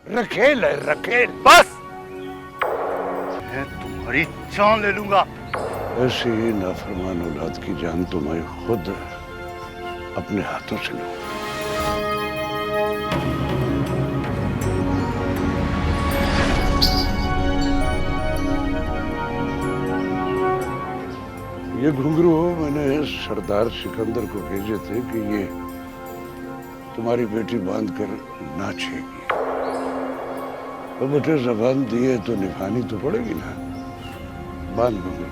रखेल है रखेल। बस, मैं तुम्हारी जान ले लूंगा। ऐसी नाफरमान औलाद की जान तो मैं खुद अपने हाथों से लूं। ये घुंघरू मैंने सरदार सिकंदर को भेजे थे कि ये तुम्हारी बेटी बांध कर नाचेगी। तो बेटे जबान दिए तो निभानी तो पड़ेगी ना। बांध घुंघरू।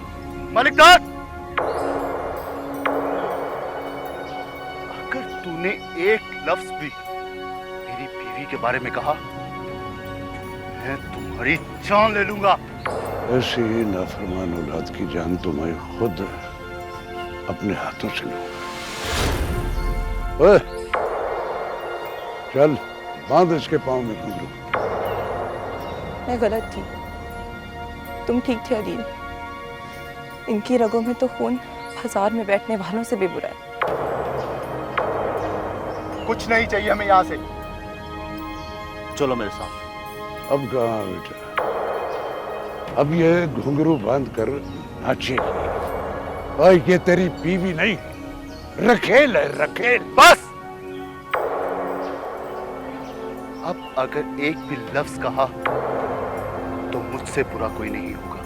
मलिकदार, अगर तूने एक लफ्ज भी मेरी बीवी के बारे में कहा, मैं तुम्हारी जान ले लूंगा। ऐसी नाफरमान औलाद की जान तो मैं खुद अपने हाथों से लूं। ओए, चल बांध इसके पांव में घुंघरू। मैं गलत थी, तुम ठीक थे अदील। इनकी रगों में तो खून बाजार में बैठने वालों से भी बुरा है। कुछ नहीं चाहिए हमें यहाँ से, चलो मेरे साथ। अब कहाँ बेटा, अब ये घुंघरू बांध कर नाचेगी। और ये तेरी बीवी नहीं, रखेल है रखेल। बस, अब अगर एक भी लफ्ज कहा तो मुझसे बुरा कोई नहीं होगा।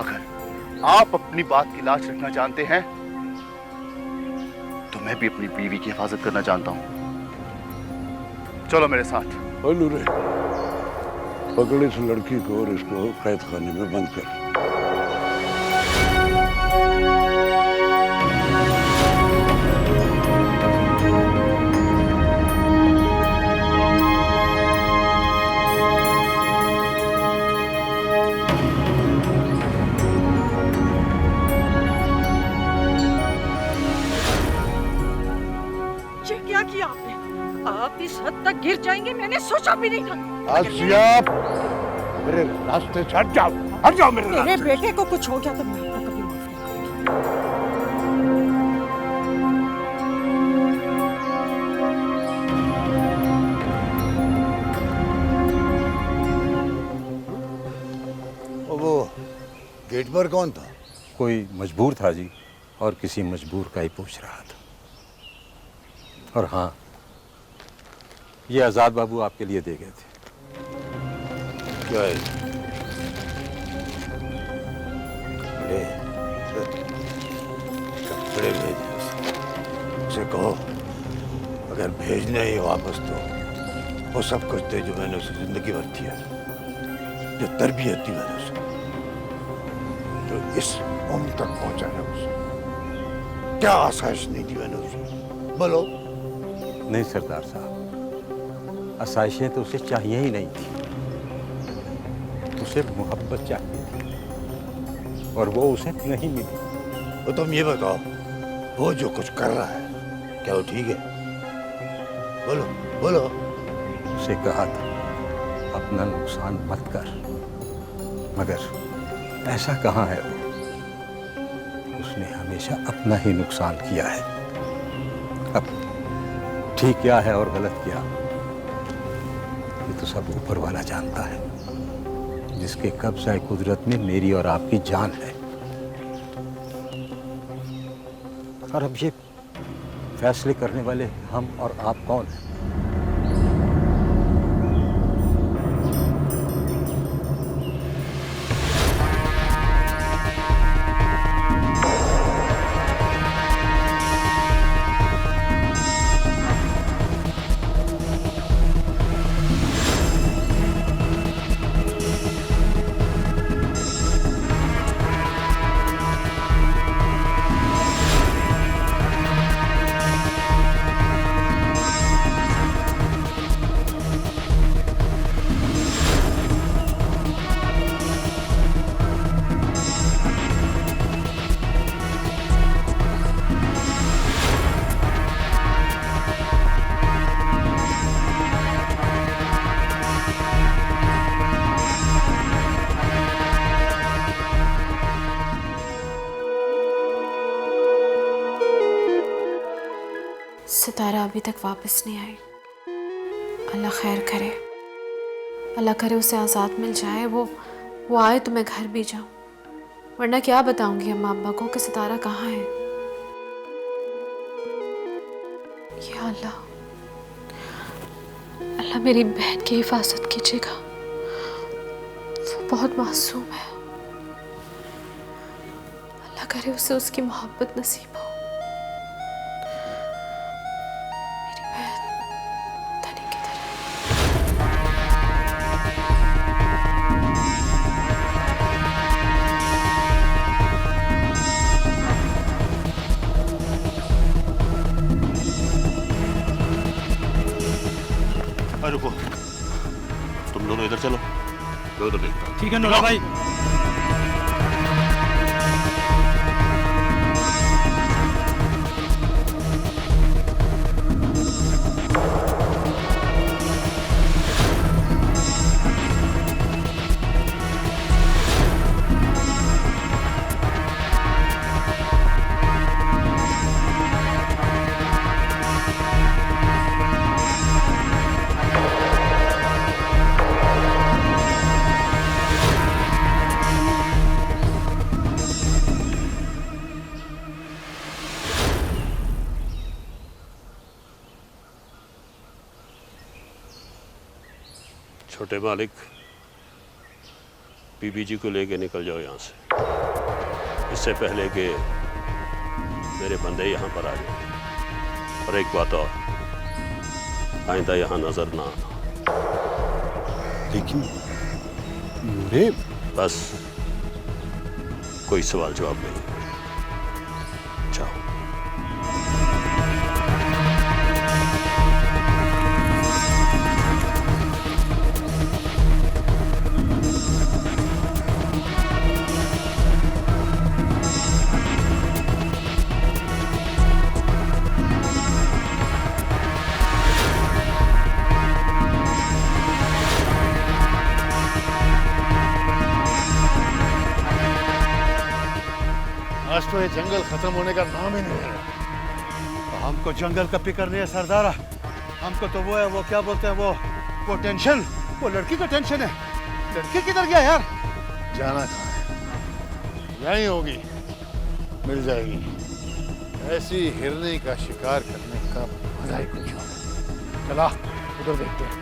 अगर आप अपनी बात की लाज रखना जानते हैं तो मैं भी अपनी बीवी की हिफाजत करना जानता हूं। चलो मेरे साथ। नूरे, पकड़ इस लड़की को और इसको कैद खाने में बंद कर। ये क्या किया आपने? आप इस हद तक गिर जाएंगे मैंने सोचा भी नहीं था। आसिया, मेरे रास्ते से हट जाओ, हट जाओ मेरे मेरे रास्ते। बेटे को कुछ हो गया तो मैं आपको कभी माफ नहीं करूंगी। वो गेट पर कौन था? कोई मजबूर था जी, और किसी मजबूर का ही पूछ रहा था। और हाँ, ये आजाद बाबू आपके लिए दे गए थे। क्या है? कपड़े भेजे उसे कहो अगर भेजने ही वापस तो वो सब कुछ दे जो मैंने उसे जिंदगी भर दिया, जो तरबियत दी मैंने उसे, जो इस उम्र तक पहुंचाया उसे। क्या आसाइश नहीं दी मैंने उसे, बोलो। नहीं सरदार साहब, आसाइशें तो उसे चाहिए ही नहीं थी। उसे मोहब्बत चाहिए थी और वो उसे नहीं मिली। वो तुम ये बताओ, वो जो कुछ कर रहा है क्या वो ठीक है? बोलो बोलो। उसे कहा था अपना नुकसान मत कर, मगर ऐसा कहाँ है वो? उसने हमेशा अपना ही नुकसान किया है। अब ठीक क्या है और गलत क्या, ये तो सब ऊपर वाला जानता है, जिसके कब्ज़ा कुदरत में मेरी और आपकी जान है। और अब ये फैसले करने वाले हम और आप कौन हैं? सितारा अभी तक वापस नहीं आई। अल्लाह खैर करे, अल्लाह करे उसे आज़ाद मिल जाए, वो आए तो मैं घर भी जाऊं, वरना क्या बताऊंगी अम्मा अब्बा को कि सितारा कहाँ है। या अल्लाह, अल्लाह मेरी बहन की हिफाजत कीजिएगा, वो बहुत मासूम है, अल्लाह करे उसे उसकी मोहब्बत नसीब हो। मेरी बहन धनी किधर है? अरे रुको, तुम दोनों इधर चलो, मैं उधर देखता हूँ। ठीक है नूरा भाई। छोटे मालिक, बीबी जी को लेके निकल जाओ यहाँ से, इससे पहले कि मेरे बंदे यहाँ पर आ जाए। और एक बात और, आइंदा यहाँ नजर ना आना। लेकिन नूरे, बस, कोई सवाल जवाब नहीं। जाओ। आज तो ये जंगल खत्म होने का नाम ही नहीं ले रहा। हमको जंगल का फिक्र नहीं है सरदारा, हमको तो वो है, वो क्या बोलते हैं, वो टेंशन, वो लड़की का टेंशन है। लड़की किधर गया यार? जाना कहाँ है? यहीं होगी, मिल जाएगी। ऐसी हिरनी का शिकार करने का मजा ही कुछ और है। चला उधर देखते हैं।